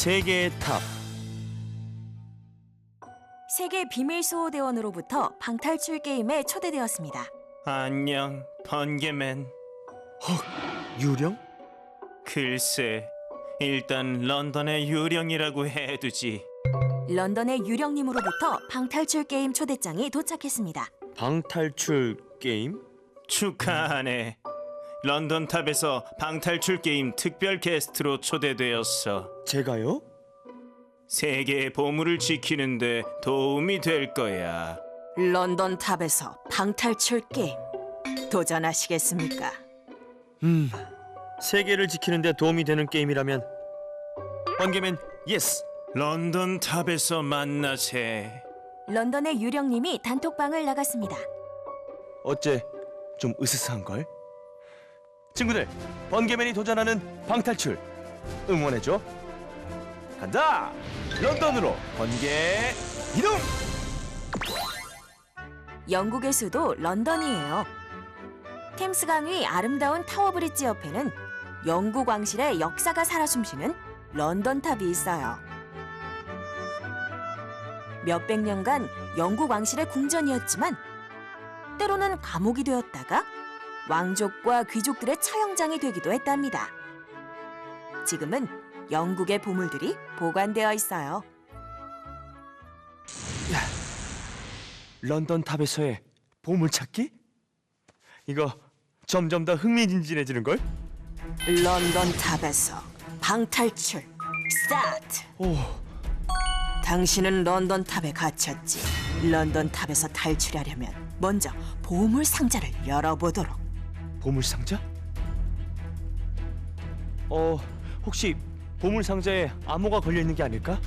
세계의 탑. 세계 비밀 수호대원으로부터 방탈출 게임에 초대되었습니다. 안녕, 번개맨. 유령? 글쎄, 일단 런던의 유령이라고 해두지. 런던의 유령님으로부터 방탈출 게임 초대장이 도착했습니다. 방탈출 게임? 축하하네. 런던 탑에서 방탈출 게임 특별 게스트로 초대되었어. 제가요? 세계의 보물을 지키는데 도움이 될 거야. 런던 탑에서 방탈출 게임 도전하시겠습니까? 세계를 지키는데 도움이 되는 게임이라면 번개맨 예스! 런던 탑에서 만나세. 런던의 유령님이 단톡방을 나갔습니다. 어째 좀 으스스한걸? 친구들, 번개맨이 도전하는 방탈출 응원해줘. 간다! 런던으로 번개 이동! 영국의 수도 런던이에요. 템스강 위 아름다운 타워브리지 옆에는 영국 왕실의 역사가 살아 숨쉬는 런던탑이 있어요. 몇백 년간 영국 왕실의 궁전이었지만 때로는 감옥이 되었다가 왕족과 귀족들의 처형장이 되기도 했답니다. 지금은 영국의 보물들이 보관되어 있어요. 런던 탑에서의 보물찾기? 이거 점점 더 흥미진진해지는걸? 런던 탑에서 방탈출 스타트! 오, 당신은 런던 탑에 갇혔지. 런던 탑에서 탈출하려면 먼저 보물 상자를 열어보도록. 보물상자? 혹시 보물상자에 암호가 걸려있는 게 아닐까?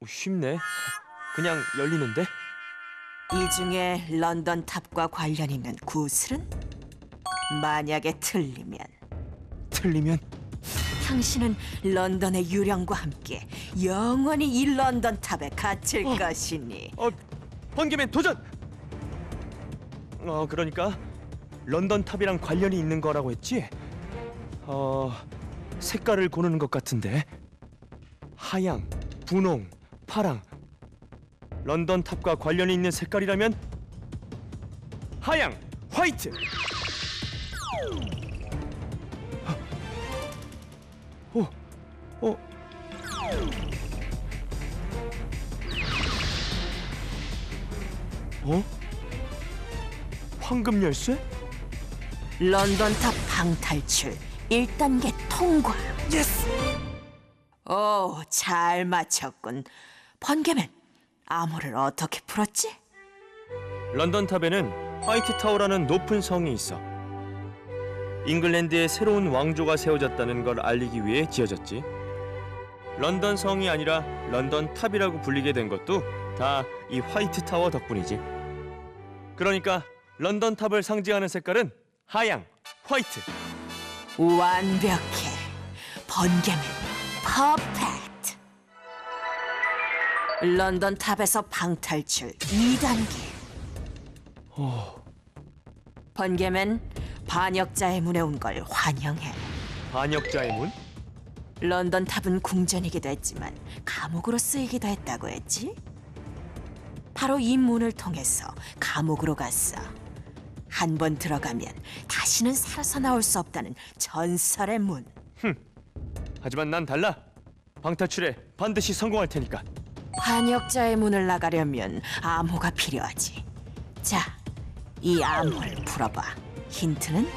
쉽네. 그냥 열리는데? 이 중에 런던 탑과 관련 있는 구슬은? 만약에 틀리면 당신은 런던의 유령과 함께 영원히 이 런던 탑에 갇힐 것이니. 번개맨 도전! 그러니까 런던 탑이랑 관련이 있는 거라고 했지? 색깔을 고르는 것 같은데. 하양, 분홍, 파랑. 런던 탑과 관련이 있는 색깔이라면 하양, 화이트. 황금 열쇠? 런던 탑 방탈출 1단계 통과. 예스! 오, 잘 맞췄군. 번개맨, 암호를 어떻게 풀었지? 런던 탑에는 화이트 타워라는 높은 성이 있어. 잉글랜드에 새로운 왕조가 세워졌다는 걸 알리기 위해 지어졌지. 런던 성이 아니라 런던 탑이라고 불리게 된 것도 다 이 화이트 타워 덕분이지. 그러니까 런던 탑을 상징하는 색깔은 하양, 화이트. 완벽해. 번개맨, 퍼펙트. 런던 탑에서 방탈출 2단계. 번개맨, 반역자의 문에 온 걸 환영해. 반역자의 문? 런던 탑은 궁전이기도 했지만 감옥으로 쓰이기도 했다고 했지? 바로 이 문을 통해서 감옥으로 갔어. 한 번 들어가면 다시는 살아서 나올 수 없다는 전설의 문. 하지만 난 달라. 방탈출에 반드시 성공할 테니까. 반역자의 문을 나가려면 암호가 필요하지. 자, 이 암호를 풀어봐. 힌트는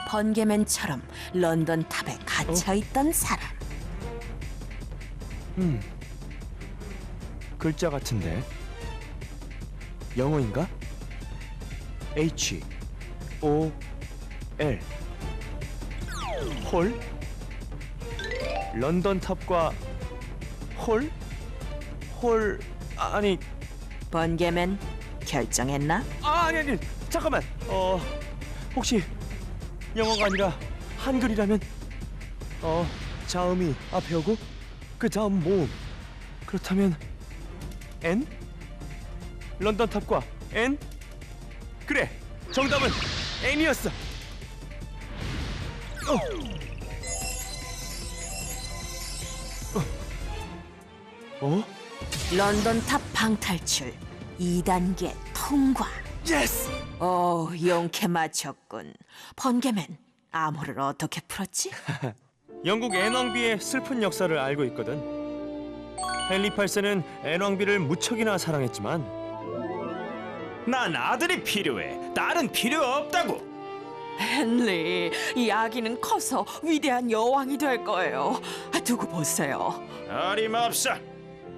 번개맨처럼 런던 탑에 갇혀있던 사람. 글자 같은데. 영어인가? H O L. 홀? 런던 탑과 홀? 홀 아니 번개맨, 결정했나? 아니 잠깐만. 혹시 영어가 아니라 한글이라면 자음이 앞에 오고 그 다음 모음. 그렇다면 N? 런던 탑과 N? 그래, 정답은 N이었어. 어? 런던 탑 방탈출 2단계 통과. 예스! 용케 맞췄군. 번개맨, 암호를 어떻게 풀었지? 영국 앤왕비의 슬픈 역사를 알고 있거든. 헨리 8세는 앤왕비를 무척이나 사랑했지만 난 아들이 필요해. 딸은 필요 없다고. 헨리, 이 아기는 커서 위대한 여왕이 될 거예요. 두고 보세요. 어림없어.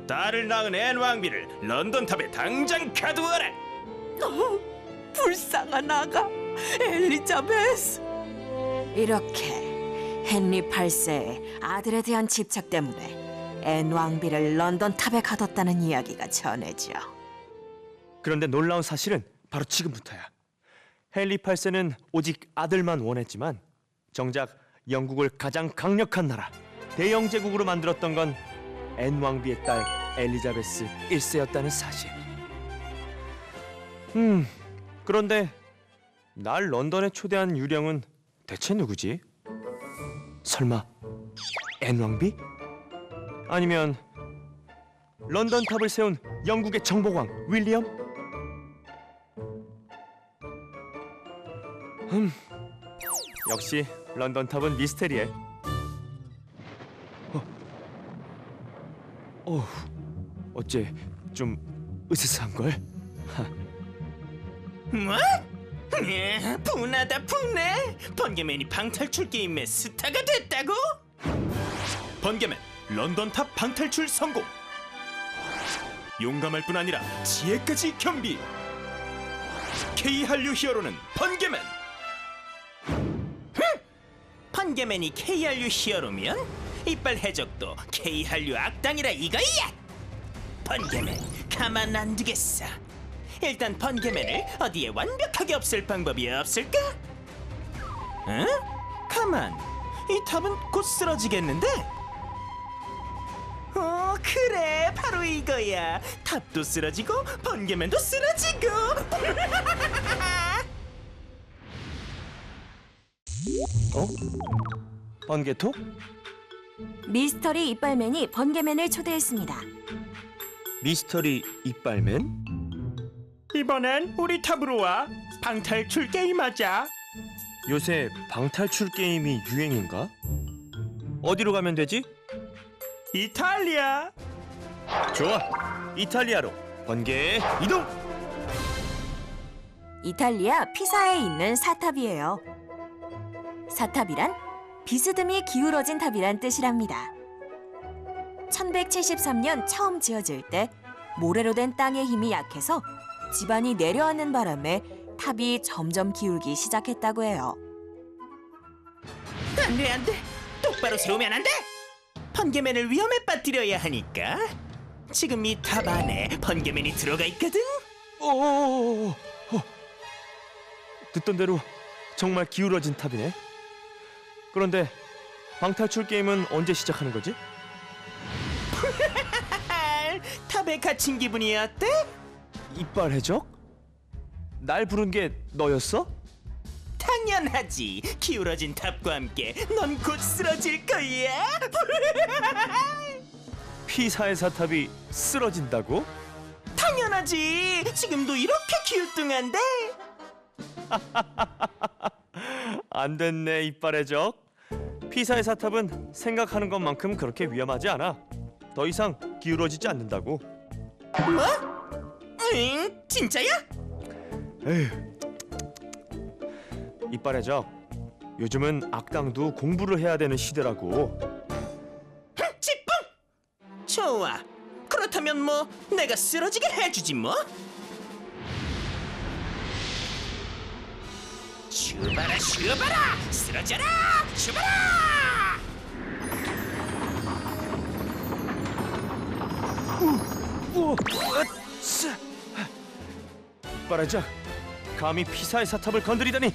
딸을 낳은 앤 왕비를 런던 탑에 당장 가두어라. 불쌍한 아가, 엘리자베스. 이렇게 헨리 8세의 아들에 대한 집착 때문에 앤 왕비를 런던 탑에 가뒀다는 이야기가 전해져. 그런데 놀라운 사실은 바로 지금부터야. 헨리 8세는 오직 아들만 원했지만 정작 영국을 가장 강력한 나라, 대영제국으로 만들었던 건 앤 왕비의 딸 엘리자베스 1세였다는 사실. 그런데 날 런던에 초대한 유령은 대체 누구지? 설마 앤 왕비? 아니면 런던 탑을 세운 영국의 정복왕 윌리엄? 역시 런던 탑은 미스테리해. 어째 좀 으스스한 걸? 뭐? 분하다 분해. 번개맨이 방탈출 게임의 스타가 됐다고? 번개맨 런던 탑 방탈출 성공. 용감할 뿐 아니라 지혜까지 겸비. K 한류 히어로는 번개맨. 번개맨이 K 한류 히어로면 이빨 해적도 K 한류 악당이라 이거야. 번개맨 가만 안 두겠어. 일단 번개맨을 어디에 완벽하게 없앨 방법이 없을까? 응? 가만, 이 탑은 곧 쓰러지겠는데? 그래, 바로 이거야. 탑도 쓰러지고 번개맨도 쓰러지고. 번개토? 미스터리 이빨맨이 번개맨을 초대했습니다. 미스터리 이빨맨? 이번엔 우리 탑으로 와. 방탈출 게임하자. 요새 방탈출 게임이 유행인가? 어디로 가면 되지? 이탈리아. 좋아, 이탈리아로 번개 이동! 이탈리아 피사에 있는 사탑이에요. 사탑이란 비스듬히 기울어진 탑이란 뜻이랍니다. 1173년 처음 지어질 때 모래로 된 땅의 힘이 약해서 지반이 내려앉는 바람에 탑이 점점 기울기 시작했다고 해요. 안돼. 똑바로 세우면 안돼. 번개맨을 위험에 빠뜨려야 하니까. 지금 이 탑 안에 번개맨이 들어가 있거든. 듣던 대로 정말 기울어진 탑이네. 그런데 방탈출 게임은 언제 시작하는 거지? 탑에 갇힌 기분이 어때? 이빨 해적? 날 부른 게 너였어? 당연하지. 기울어진 탑과 함께 넌 곧 쓰러질 거야. 피사의 사탑이 쓰러진다고? 당연하지. 지금도 이렇게 기우뚱한데. 안 됐네, 이빨 해적. 피사의 사탑은 생각하는 것만큼 그렇게 위험하지 않아. 더 이상 기울어지지 않는다고. 뭐? 응? 진짜야? 에휴. 이빨 해적, 요즘은 악당도 공부를 해야 되는 시대라고. 찌뿡! 좋아. 그렇다면 뭐 내가 쓰러지게 해주지 뭐. 슈바라 쓰러져라 슈바라. 이빨 해적, 감히 피사의 사탑을 건드리다니.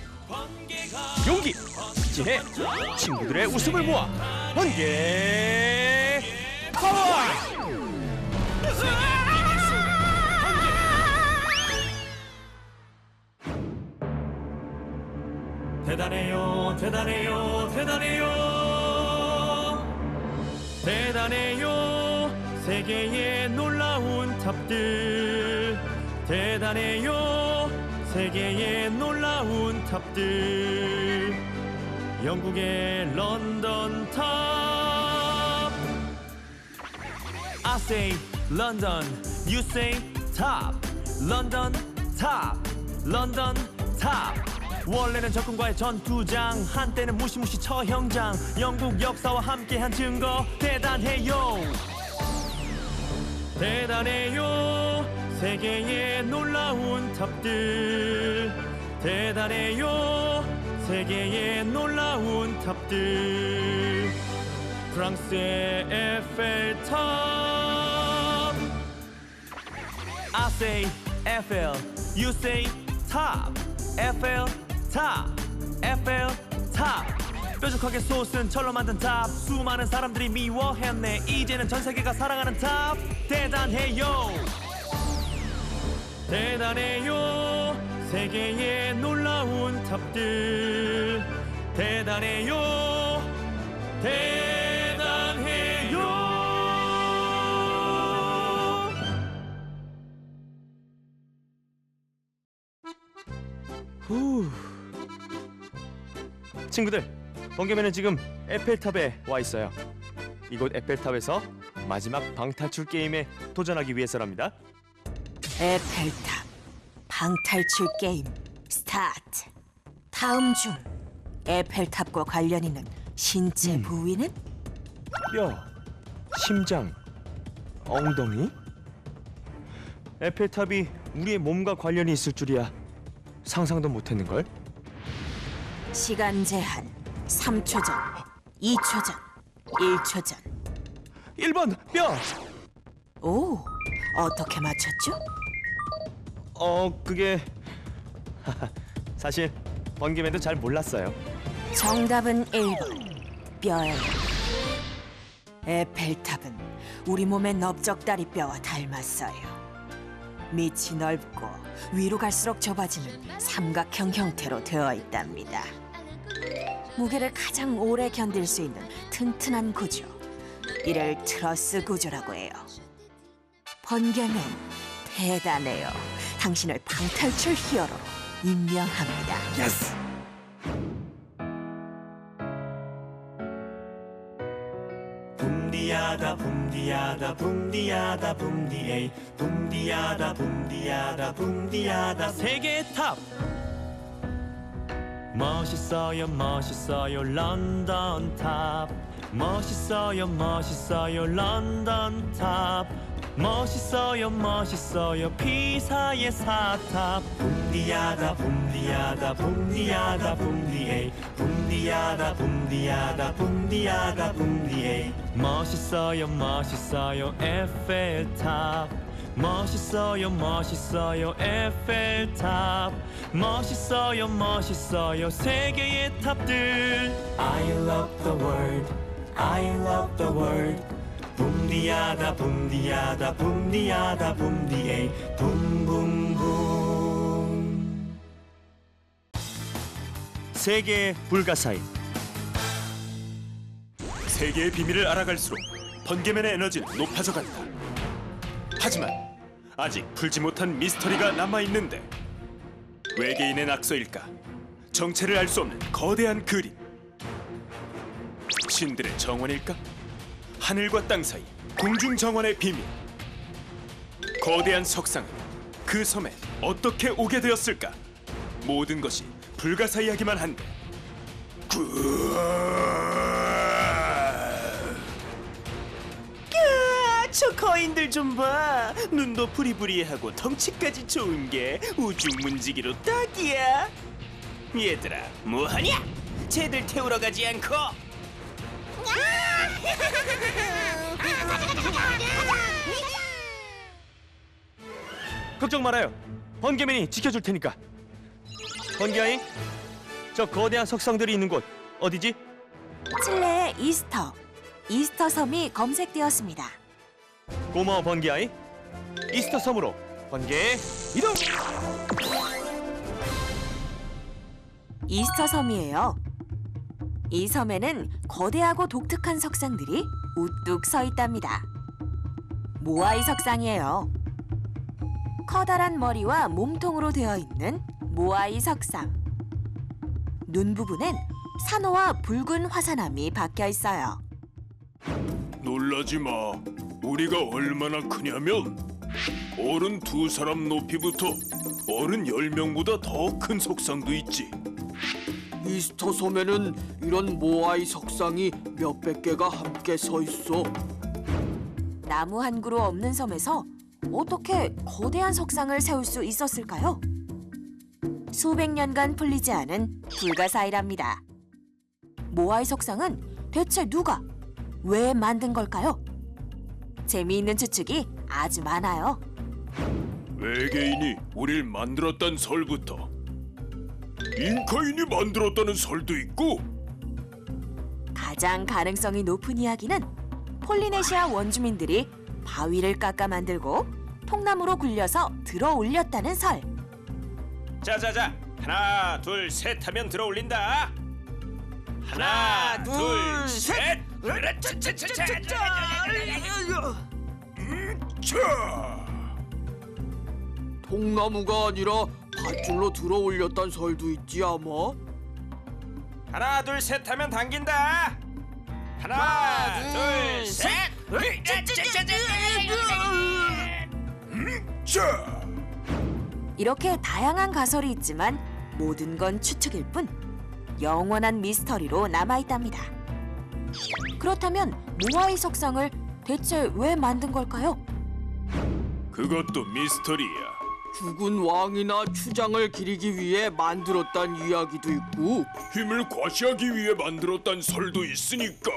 용기, 지혜, 친구들의 웃음을 모아 번개 파워! 대단해요 대단해요 대단해요 대단해요 세계의 놀라운 탑들 대단해요 세계의 놀라운 탑들 영국의 런던 탑 I say London You say top 런던 탑 런던 탑 원래는 적군과의 전투장 한때는 무시무시 처형장 영국 역사와 함께한 증거 대단해요 대단해요 세계의 놀라운 탑들 대단해요 세계의 놀라운 탑들 프랑스의 에펠탑 I say Eiffel You say top 에펠 탑 에펠 탑 뾰족하게 솟은 철로 만든 탑 수많은 사람들이 미워했네 이제는 전 세계가 사랑하는 탑 대단해요 대단해요 세계의 놀라운 탑들 대단해요 대단해요 후 친구들 번개맨은 지금 에펠탑에 와 있어요 이곳 에펠탑에서 마지막 방탈출 게임에 도전하기 위해서랍니다 에펠탑 방탈출 게임 스타트. 다음 중 에펠탑과 관련 있는 신체 부위는? 뼈, 심장, 엉덩이? 에펠탑이 우리의 몸과 관련이 있을 줄이야 상상도 못했는걸? 시간 제한 3초 전, 2초 전, 1초 전. 1번 뼈! 오, 어떻게 맞췄죠? 그게 사실 번개맨도 잘 몰랐어요 정답은 1번 뼈예요. 에펠탑은 우리 몸의 넓적다리뼈와 닮았어요. 밑이 넓고 위로 갈수록 좁아지는 삼각형 형태로 되어 있답니다. 무게를 가장 오래 견딜 수 있는 튼튼한 구조, 이를 트러스 구조라고 해요. 번개맨 대단해요. 당신을 방탈출 히어로로 임명합니다. 예스! 붐디야다 붐디야다 붐디야다 붐디에이 붐디야다 붐디야다 붐디야다 세계의 탑 멋있어요 멋있어요 런던 탑 멋있어요 멋있어요 런던 탑 멋있어요 멋있어요 피사의 사탑 붐디야다 붐디야다 붐디야다 붐디에이 붐디야다 붐디야다 붐디야다 붐디에이 멋있어요 멋있어요 에펠탑 멋있어요 멋있어요 에펠탑 멋있어요 멋있어요 세계의 탑들 I love the world I love the world 붐디야다 붐디야다 붐디야다 붐디에이 붐붐붐 세계의 불가사의 세계의 비밀을 알아갈수록 번개맨의 에너지는 높아져 간다. 하지만 아직 풀지 못한 미스터리가 남아있는데 외계인의 낙서일까? 정체를 알 수 없는 거대한 그림 신들의 정원일까? 하늘과 땅 사이 공중 정원의 비밀 거대한 석상은 그 섬에 어떻게 오게 되었을까? 모든 것이 불가사의하기만 한데 저 거인들 좀 봐. 눈도 부리부리하고 덩치까지 좋은 게 우주 문지기로 딱이야. 얘들아, 뭐하냐? 쟤들 태우러 가지 않고. 걱정 말아요 번개맨이 지켜줄 테니까 번개아이 저 거대한 석상들이 있는 곳 어디지? 칠레의 이스터 섬이 검색되었습니다. 고마워 번개아이 이스터 섬으로 번개 이동! 이스터 섬이에요. 이 섬에는 거대하고 독특한 석상들이 우뚝 서 있답니다. 모아이 석상이에요. 커다란 머리와 몸통으로 되어 있는 모아이 석상. 눈 부분엔 산호와 붉은 화산암이 박혀 있어요. 놀라지 마. 우리가 얼마나 크냐면 어른 2사람 높이부터 어른 10명보다 더 큰 석상도 있지. 이스터 섬에는 이런 모아이 석상이 몇백 개가 함께 서 있어. 나무 한 그루 없는 섬에서 어떻게 거대한 석상을 세울 수 있었을까요? 수백 년간 풀리지 않은 불가사의랍니다. 모아이 석상은 대체 누가, 왜 만든 걸까요? 재미있는 추측이 아주 많아요. 외계인이 우릴 만들었단 설부터 잉카인이 만들었다는 설도 있고, 가장 가능성이 높은 이야기는 폴리네시아 원주민들이 바위를 깎아 만들고 통나무로 굴려서 들어 올렸다는 설. 자자자, 하나 둘 셋 하면 들어 올린다. 하나 둘 셋. 자, 통나무가 아니라 밧줄로 들어 올렸단 설도 있지 아마. 하나 둘 셋 하면 당긴다. 하나 둘 셋. 자. 이렇게 다양한 가설이 있지만 모든 건 추측일 뿐 영원한 미스터리로 남아있답니다. 그렇다면 모아이 석상을 대체 왜 만든 걸까요? 그것도 미스터리야. 죽은 왕이나 추장을 기리기 위해 만들었단 이야기도 있고. 힘을 과시하기 위해 만들었단 설도 있으니까.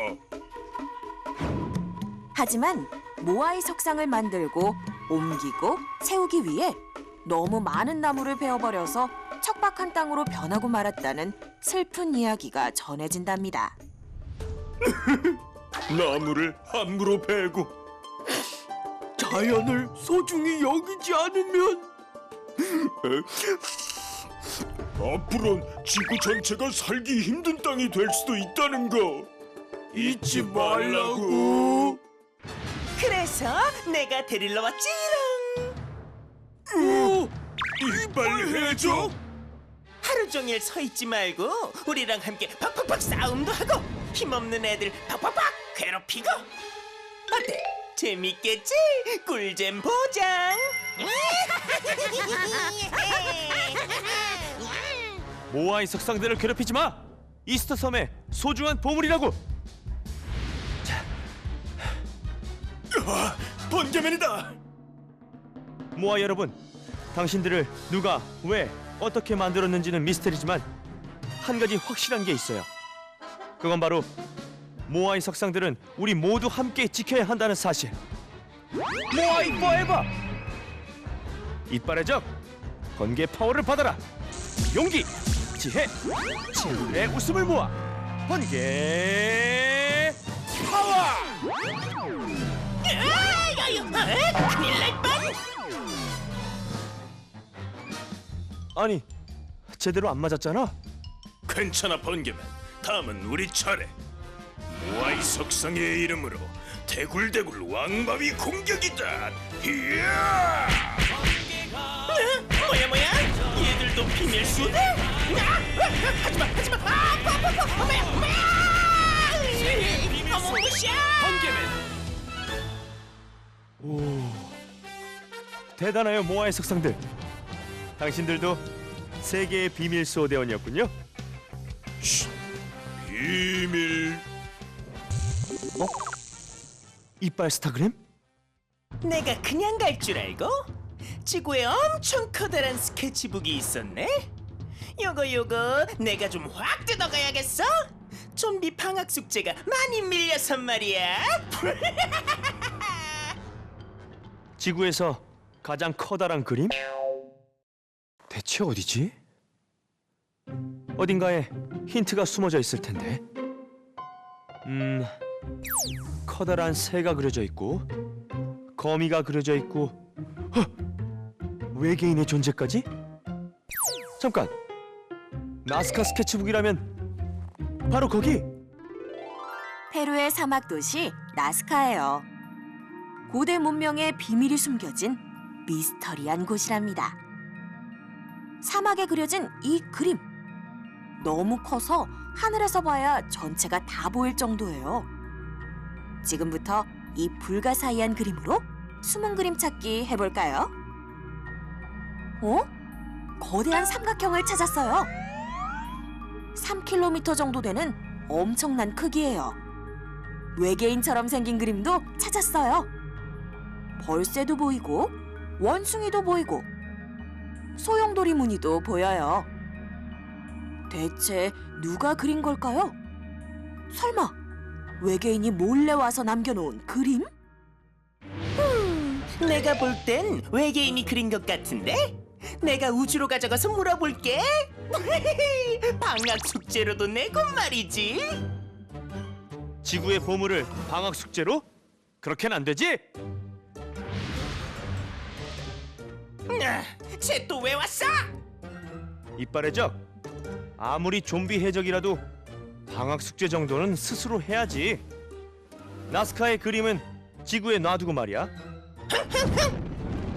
하지만 모아이 석상을 만들고 옮기고 세우기 위해 너무 많은 나무를 베어버려서 척박한 땅으로 변하고 말았다는 슬픈 이야기가 전해진답니다. 나무를 함부로 베고 자연을 소중히 여기지 않으면 앞으론 지구 전체가 살기 힘든 땅이 될 수도 있다는 거 잊지 말라고. 그래서 내가 데리러 왔지롱. 이빨해줘. 하루 종일 서 있지 말고 우리랑 함께 팍팍팍 싸움도 하고 힘없는 애들 팍팍팍 괴롭히고. 어때? 재밌겠지? 꿀잼 보장. 모아이 석상들을 괴롭히지 마. 이스터 섬의 소중한 보물이라고. 번개맨이다. 모아 여러분, 당신들을 누가, 왜, 어떻게 만들었는지는 미스터리지만 한 가지 확실한 게 있어요. 그건 바로 모아이 석상들은 우리 모두 함께 지켜야 한다는 사실. 모아이 포에버! 이빨의 적, 번개 파워를 받아라. 용기, 지혜, 친구의 웃음을 모아 번개 파워! 큰일 날 뻔. 아니, 제대로 안 맞았잖아. 괜찮아 번개맨. 다음은 우리 차례. 모아이 석상의 이름으로 대굴대굴 왕바위 공격이다. 이야! 뭐야? 얘들도 비밀 수대? 하지마. 어머 무시야. 번개맨. 오, 대단해요 모아의 석상들. 당신들도 세계의 비밀 소대원이었군요. 비밀. 이빨 스타그램? 내가 그냥 갈 줄 알고? 지구에 엄청 커다란 스케치북이 있었네. 요거 내가 좀 확 뜯어가야겠어. 좀비 방학 숙제가 많이 밀려서 말이야. 지구에서 가장 커다란 그림? 대체 어디지? 어딘가에 힌트가 숨어져 있을 텐데. 커다란 새가 그려져 있고 거미가 그려져 있고 외계인의 존재까지? 잠깐! 나스카 스케치북이라면 바로 거기. 페루의 사막 도시 나스카예요. 고대 문명의 비밀이 숨겨진 미스터리한 곳이랍니다. 사막에 그려진 이 그림. 너무 커서 하늘에서 봐야 전체가 다 보일 정도예요. 지금부터 이 불가사의한 그림으로 숨은 그림 찾기 해볼까요? 거대한 삼각형을 찾았어요. 3km 정도 되는 엄청난 크기예요. 외계인처럼 생긴 그림도 찾았어요. 벌새도 보이고 원숭이도 보이고 소용돌이 무늬도 보여요. 대체 누가 그린 걸까요? 설마 외계인이 몰래 와서 남겨놓은 그림? 내가 볼 땐 외계인이 그린 것 같은데? 내가 우주로 가져가서 물어볼게. 방학 숙제로도 내고 말이지. 지구의 보물을 방학 숙제로? 그렇게는 안 되지. 쟤 또 왜 왔어? 이빨의 적. 아무리 좀비 해적이라도 방학 숙제 정도는 스스로 해야지. 나스카의 그림은 지구에 놔두고 말이야.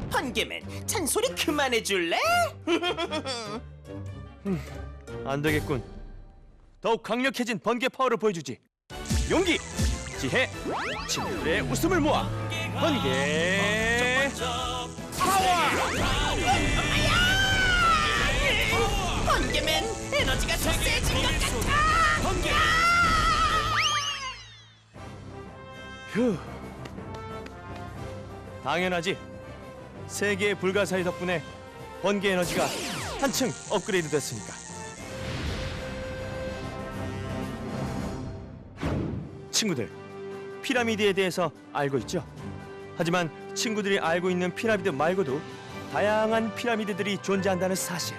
번개맨, 잔소리 그만해 줄래? 안 되겠군. 더욱 강력해진 번개 파워를 보여주지. 용기, 지혜, 친구들의 웃음을 모아 번개 번개맨, 에너지가 더 세진 것 같아. 번개. 휴. 당연하지. 세계의 불가사의 덕분에 번개 에너지가 한층 업그레이드 됐으니까. 친구들, 피라미드에 대해서 알고 있죠? 하지만 친구들이 알고 있는 피라미드 말고도 다양한 피라미드들이 존재한다는 사실.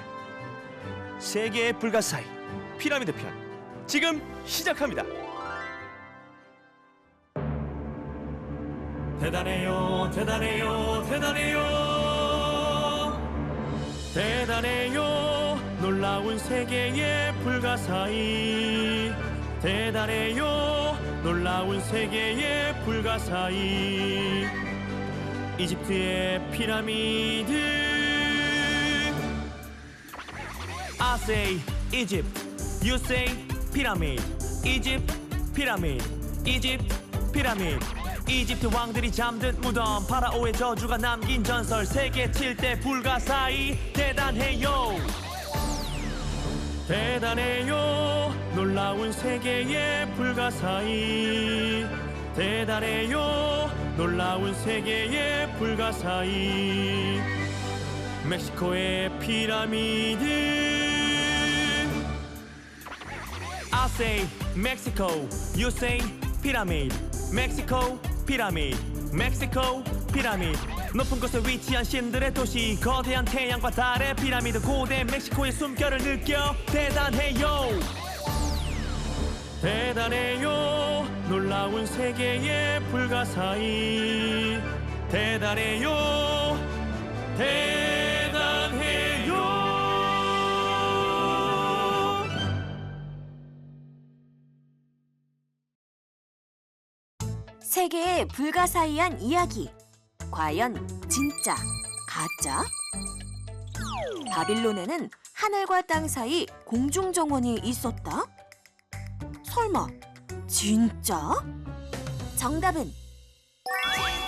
세계의 불가사의 피라미드 편 지금 시작합니다. 대단해요, 대단해요, 대단해요. 대단해요, 놀라운 세계의 불가사의. 대단해요, 놀라운 세계의 불가사의. 이집트의 피라미드. I say Egypt, you say pyramid. Egypt, pyramid. Egypt, pyramid. 이집트 왕들이 잠든 무덤, 파라오의 저주가 남긴 전설, 세계 7대 불가사의. 대단해요, 대단해요, 놀라운 세계의 불가사의. 대단해요, 놀라운 세계의 불가사의. 멕시코의 피라미드. I say Mexico, you say pyramid. Mexico, 피라미드. 멕시코, 피라미드. 높은 곳에 위치한 신들의 도시, 거대한 태양과 달의 피라미드. 고대 멕시코의 숨결을 느껴. 대단해요, 대단해요, 놀라운 세계의 불가사의. 대단해요, 대단해요. 세계의 불가사의한 이야기. 과연 진짜, 가짜? 바빌론에는 하늘과 땅 사이 공중정원이 있었다? 설마 진짜? 정답은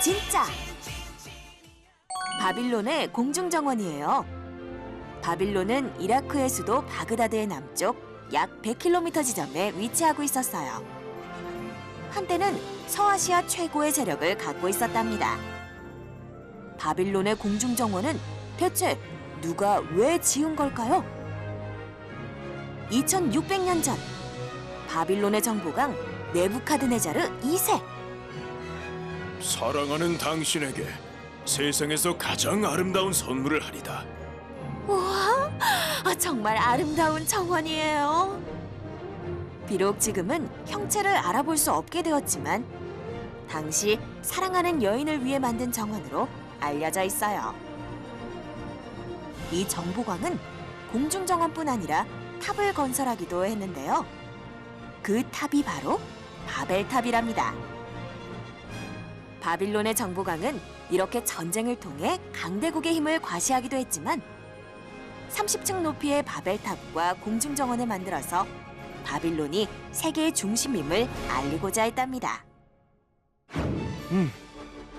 진짜! 바빌론의 공중정원이에요. 바빌론은 이라크의 수도 바그다드의 남쪽 약 100km 지점에 위치하고 있었어요. 한때는 서아시아 최고의 세력을 갖고 있었답니다. 바빌론의 공중정원은 대체 누가 왜 지은 걸까요? 2600년 전 바빌론의 정보강 네부카드네자르 2세. 사랑하는 당신에게 세상에서 가장 아름다운 선물을 하리다. 우와, 정말 아름다운 정원이에요. 비록 지금은 형체를 알아볼 수 없게 되었지만 당시 사랑하는 여인을 위해 만든 정원으로 알려져 있어요. 이 정보광은 공중정원뿐 아니라 탑을 건설하기도 했는데요. 그 탑이 바로 바벨탑이랍니다. 바빌론의 정보강은 이렇게 전쟁을 통해 강대국의 힘을 과시하기도 했지만 30층 높이의 바벨탑과 공중정원을 만들어서 바빌론이 세계의 중심임을 알리고자 했답니다.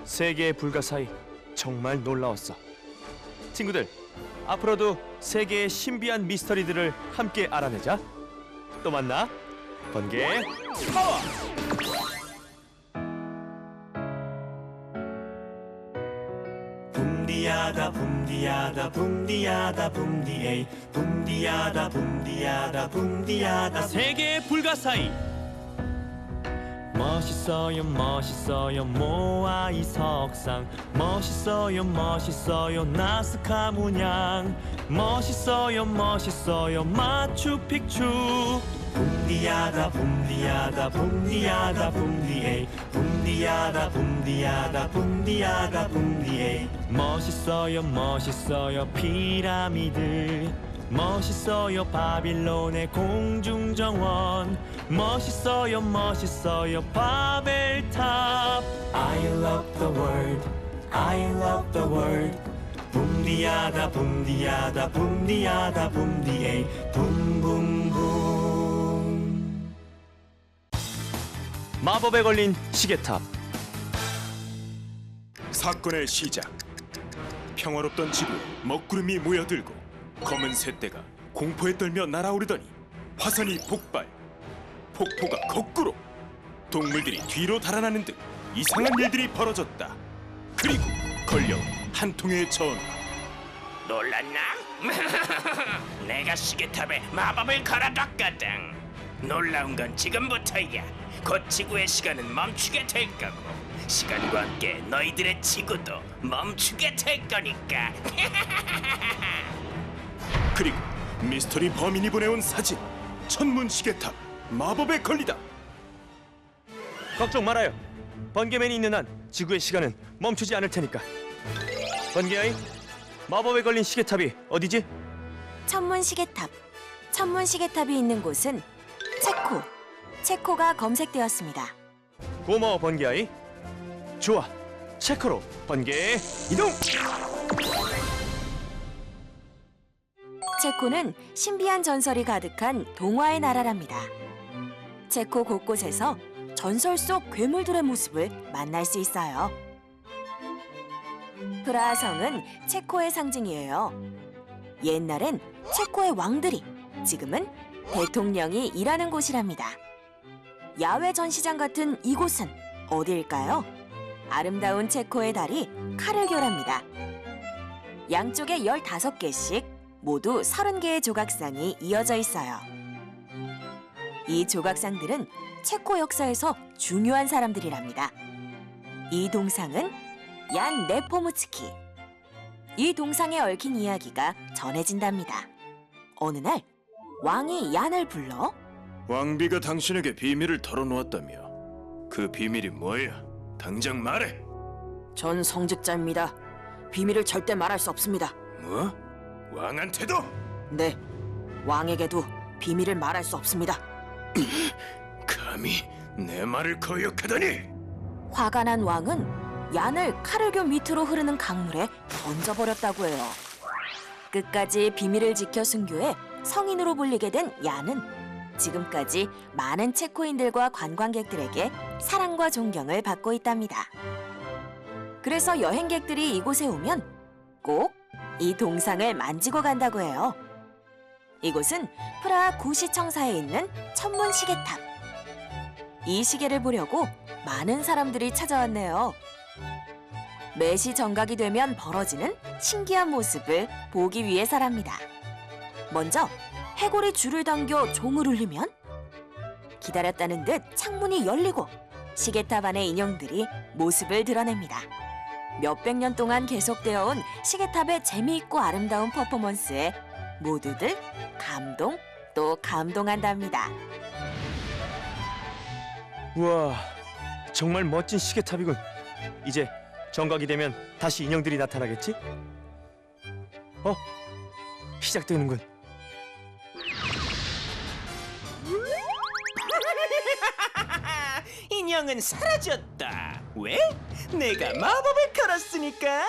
세계의 불가사의 정말 놀라웠어. 친구들, 앞으로도 세계의 신비한 미스터리들을 함께 알아내자. 또 만나. 번개 파워! 붐디야다 붐디야다 붐디야다 붐디에이 붐디야다 붐디야다 붐디야다 세계의 불가사의 멋있어요 멋있어요 모아이 석상 멋있어요 멋있어요 나스카 문양 멋있어요 멋있어요 마추픽추 붐디야다 붐디야다 붐디야다 붐디에이 붐디야다 붐디야다 붐디야다 붐디에이 멋있어요 멋있어요 피라미드 멋있어요 바빌론의 공중정원 멋있어요 멋있어요 바벨탑 I love the world I love the world 붐디야다 붐디야다 붐디야다 붐디에이 붐붐붐 마법에 걸린 시계탑. 사건의 시작. 평화롭던 지구에 먹구름이 모여들고 검은 새떼가 공포에 떨며 날아오르더니 화산이 폭발. 폭포가 거꾸로. 동물들이 뒤로 달아나는 등 이상한 일들이 벌어졌다. 그리고 걸려 한 통의 전화. 놀랐나? 내가 시계탑에 마법을 걸어뒀거든. 놀라운 건 지금부터야. 곧 지구의 시간은 멈추게 될 거고 시간과 함께 너희들의 지구도 멈추게 될 거니까. 그리고 미스터리 범인이 보내온 사진. 천문 시계탑 마법에 걸리다. 걱정 말아요. 번개맨이 있는 한 지구의 시간은 멈추지 않을 테니까. 번개아이, 마법에 걸린 시계탑이 어디지? 천문시계탑. 천문시계탑이 있는 곳은 체코. 체코가 검색되었습니다. 고마워 번개아이. 좋아, 체코로 번개 이동. 체코는 신비한 전설이 가득한 동화의 나라랍니다. 체코 곳곳에서 전설 속 괴물들의 모습을 만날 수 있어요. 프라하성은 체코의 상징이에요. 옛날엔 체코의 왕들이, 지금은 대통령이 일하는 곳이랍니다. 야외 전시장 같은 이곳은 어디일까요? 아름다운 체코의 다리 카르교랍니다. 양쪽에 15개씩 모두 30개의 조각상이 이어져 있어요. 이 조각상들은 체코 역사에서 중요한 사람들이랍니다. 이 동상은 얀 네포무츠키. 이 동상에 얽힌 이야기가 전해진답니다. 어느 날 왕이 얀을 불러 왕비가 당신에게 비밀을 털어놓았다며. 그 비밀이 뭐야? 당장 말해. 전 성직자입니다. 비밀을 절대 말할 수 없습니다. 뭐? 왕한테도? 네, 왕에게도 비밀을 말할 수 없습니다. 감히 내 말을 거역하다니! 화가 난 왕은 얀을 카르교 밑으로 흐르는 강물에 던져버렸다고 해요. 끝까지 비밀을 지켜 순교해 성인으로 불리게 된 얀은 지금까지 많은 체코인들과 관광객들에게 사랑과 존경을 받고 있답니다. 그래서 여행객들이 이곳에 오면 꼭 이 동상을 만지고 간다고 해요. 이곳은 프라하 구시청사에 있는 천문시계탑. 이 시계를 보려고 많은 사람들이 찾아왔네요. 매시 정각이 되면 벌어지는 신기한 모습을 보기 위해서랍니다. 먼저 해골이 줄을 당겨 종을 울리면 기다렸다는 듯 창문이 열리고 시계탑 안의 인형들이 모습을 드러냅니다. 몇백 년 동안 계속되어 온 시계탑의 재미있고 아름다운 퍼포먼스에 모두들 감동 또 감동한답니다. 우와, 정말 멋진 시계탑이군. 이제 정각이 되면 다시 인형들이 나타나겠지? 시작되는군. 인형은 사라졌다. 왜? 내가 마법을 걸었으니까.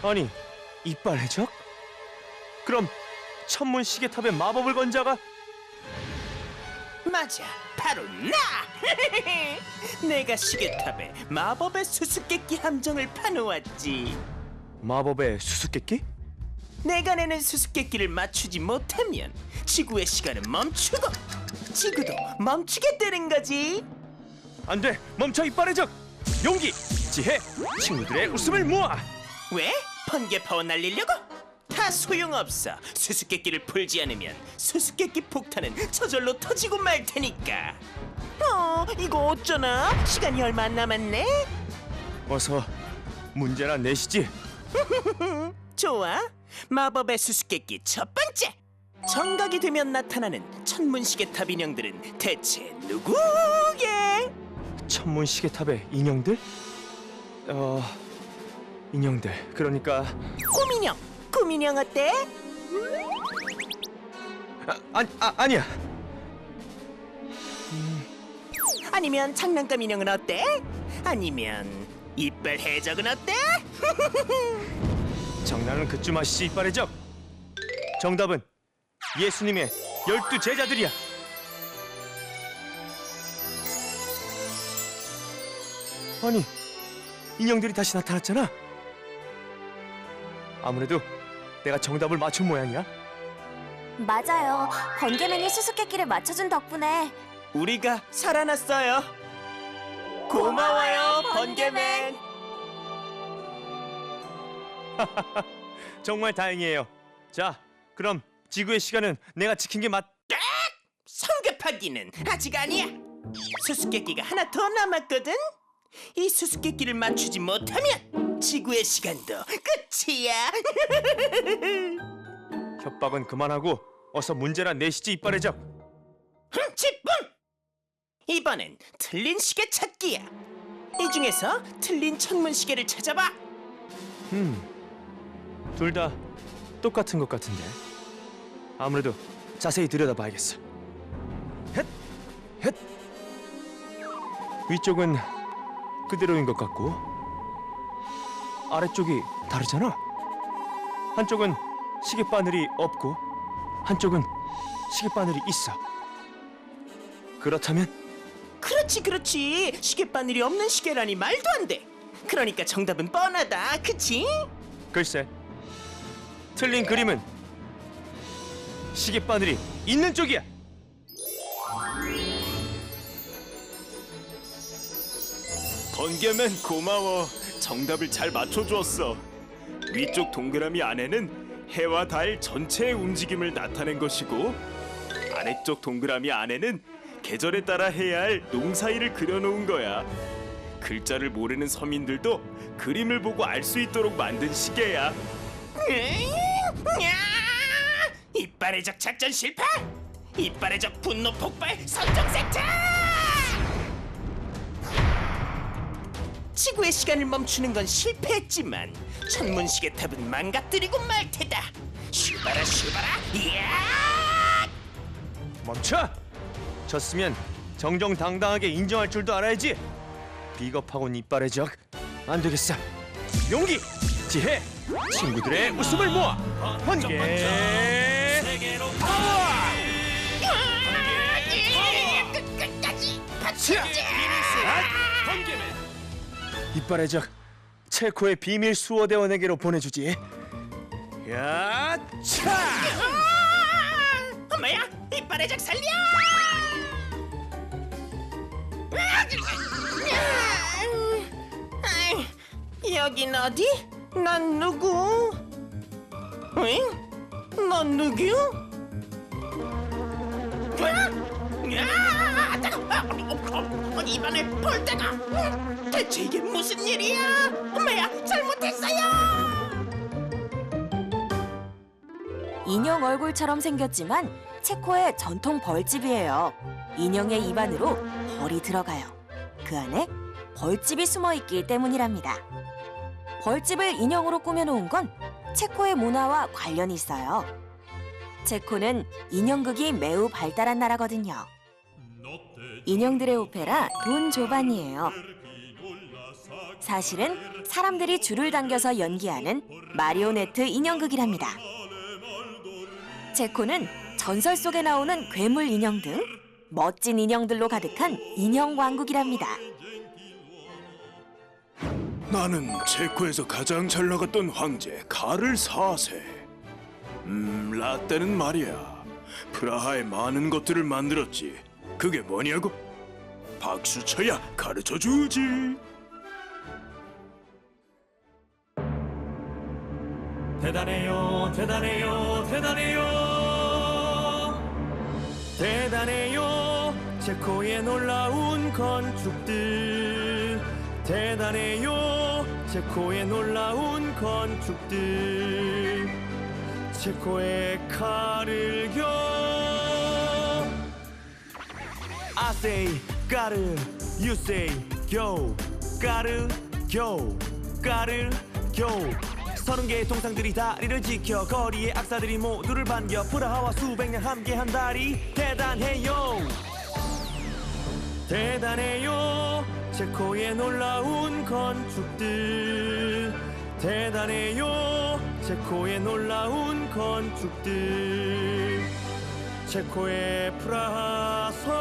아니, 이빨 해적? 그럼 천문 시계탑의 마법을 건 자가 맞아, 바로 나. 내가 시계탑에 마법의 수수께끼 함정을 파놓았지. 마법의 수수께끼? 내가 내는 수수께끼를 맞추지 못하면 지구의 시간은 멈추고 지구도 멈추게 되는 거지. 안 돼! 멈춰, 이빨 해적! 용기, 지혜, 친구들의 웃음을 모아! 왜? 번개 파워 날리려고? 다 소용없어. 수수께끼를 풀지 않으면 수수께끼 폭탄은 저절로 터지고 말 테니까. 이거 어쩌나? 시간이 얼마 안 남았네. 어서 문제나 내시지. 좋아. 마법의 수수께끼 첫 번째. 정각이 되면 나타나는 천문시계탑 인형들은 대체 누구게? 천문 시계탑의 인형들? 인형들. 그러니까 꿈인형. 꿈인형 어때? 아니야. 아니면 장난감 인형은 어때? 아니면 이빨 해적은 어때? 장난은 그쯤 하시지, 이빨 해적. 정답은 예수님의 12 제자들이야. 아니, 인형들이 다시 나타났잖아. 아무래도 내가 정답을 맞춘 모양이야. 맞아요. 번개맨이 수수께끼를 맞춰준 덕분에 우리가 살아났어요. 고마워요, 번개맨. 정말 다행이에요. 자, 그럼 지구의 시간은 내가 지킨 게 맞... 성급하기는 아직 아니야. 수수께끼가 하나 더 남았거든. 이 수수께끼를 맞추지 못하면 지구의 시간도 끝이야. 협박은 그만하고 어서 문제나 내시지, 이빨 해적. 흠칫뿡! 이번엔 틀린 시계 찾기야. 이 중에서 틀린 천문 시계를 찾아봐. 둘 다 똑같은 것 같은데. 아무래도 자세히 들여다봐야겠어. 헷! 헷! 위쪽은 그대로인 것 같고 아래쪽이 다르잖아. 한쪽은 시계바늘이 없고 한쪽은 시계바늘이 있어. 그렇다면 그렇지. 시계바늘이 없는 시계라니 말도 안 돼. 그러니까 정답은 뻔하다, 그치? 글쎄, 틀린 그림은 시계바늘이 있는 쪽이야. 번개맨 고마워. 정답을 잘 맞춰주었어. 위쪽 동그라미 안에는 해와 달 전체의 움직임을 나타낸 것이고 아래쪽 동그라미 안에는 계절에 따라 해야 할 농사일을 그려놓은 거야. 글자를 모르는 서민들도 그림을 보고 알 수 있도록 만든 시계야. 이빨의 적 작전 실패! 이빨의 적 분노 폭발 선정 세트! 지구의 시간을 멈추는 건 실패했지만 천문 시계탑은 망가뜨리고 말 테다. 슈바라 이야! 멈춰! 졌으면 정정당당하게 인정할 줄도 알아야지. 비겁하곤 이빨의 적. 안 되겠어. 용기, 지혜, 친구들의 웃음을 모아. 번개 파워! 끝까지 번개맨. 이빨의 적, 체코의 비밀 수호대원에게로 보내주지. 야차! 엄마야, 이빨의 적 살려! 여긴 어디? 난 누구? 응? 넌 누구요? 입안에 볼때가 대체 이게 무슨 일이야? 엄마야, 잘못했어요. 인형 얼굴처럼 생겼지만 체코의 전통 벌집이에요. 인형의 입안으로 벌이 들어가요. 그 안에 벌집이 숨어 있기 때문이랍니다. 벌집을 인형으로 꾸며놓은 건 체코의 문화와 관련이 있어요. 체코는 인형극이 매우 발달한 나라거든요. 인형들의 오페라 돈 조반니예요. 사실은 사람들이 줄을 당겨서 연기하는 마리오네트 인형극이랍니다. 체코는 전설 속에 나오는 괴물 인형 등 멋진 인형들로 가득한 인형 왕국이랍니다. 나는 체코에서 가장 잘 나갔던 황제 카를 4세. 라떼는 말이야. 프라하에 많은 것들을 만들었지. 그게 뭐냐고? 박수 쳐야 가르쳐 주지. 대단해요 대단해요 대단해요 대단해요 체코의 놀라운 건축들 대단해요 체코의 놀라운 건축들 체코의 칼을 겨 I say 까르 You say 교 까르 교 까르 교 30개의 동상들이 다리를 지켜 거리의 악사들이 모두를 반겨 프라하와 수백 년 함께한 다리 대단해요 대단해요 체코의 놀라운 건축들 대단해요 체코의 놀라운 건축들 체코의 프라하 성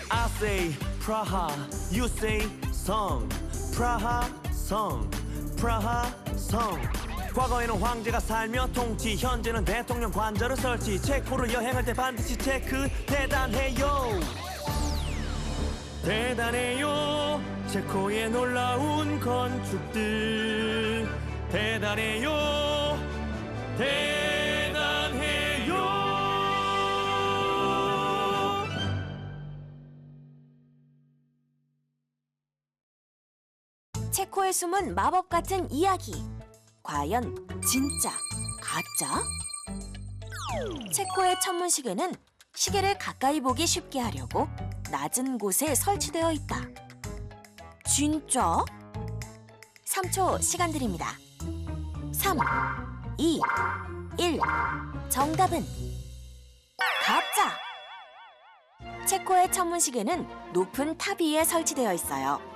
I say 프라하 You say 성 프라하 성 프라하 성 과거에는 황제가 살며 통치 현재는 대통령 관저를 설치 체코를 여행할 때 반드시 체크 대단해요 대단해요 체코의 놀라운 건축들 대단해요 대단해요 체코에 숨은 마법 같은 이야기. 과연 진짜, 가짜? 체코의 천문시계는 시계를 가까이 보기 쉽게 하려고 낮은 곳에 설치되어 있다. 진짜? 3초 시간 드립니다. 3, 2, 1. 정답은 가짜! 체코의 천문시계는 높은 탑 위에 설치되어 있어요.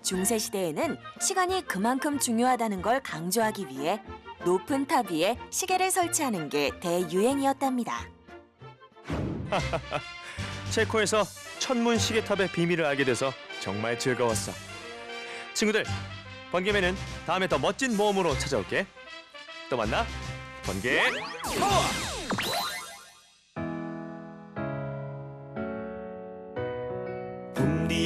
중세시대에는 시간이 그만큼 중요하다는 걸 강조하기 위해 높은 탑 위에 시계를 설치하는 게 대유행이었답니다. 체코에서 천문 시계탑의 비밀을 알게 돼서 정말 즐거웠어. 친구들, 번개맨은 다음에 더 멋진 모험으로 찾아올게. 또 만나. 번개 파워!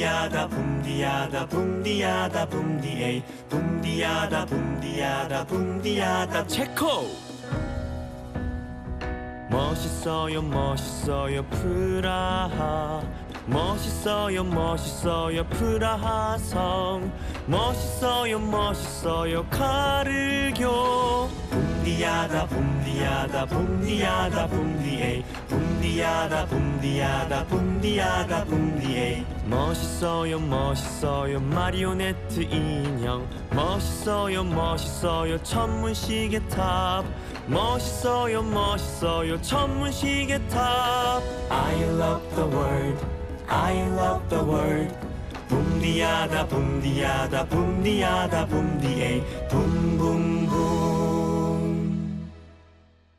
붐디야다 붐디야다 붐디야다 붐디에이 붐디야다 붐디야다 붐디야다 체코 멋있어요 멋있어요 프라하 멋있어요 멋있어요 프라하 성 멋있어요 멋있어요 카르교 붐디야다 붐디야다 붐디야다 붐디에이 붐디야다 붐디야다 붐디야다 붐디에이 멋있어요 멋있어요 마리오네트 인형 멋있어요 멋있어요 천문시계탑 멋있어요 멋있어요 천문시계탑 I love the world I love the world 붐디야다 붐디야다 붐디야다 붐디에이 붐붐붐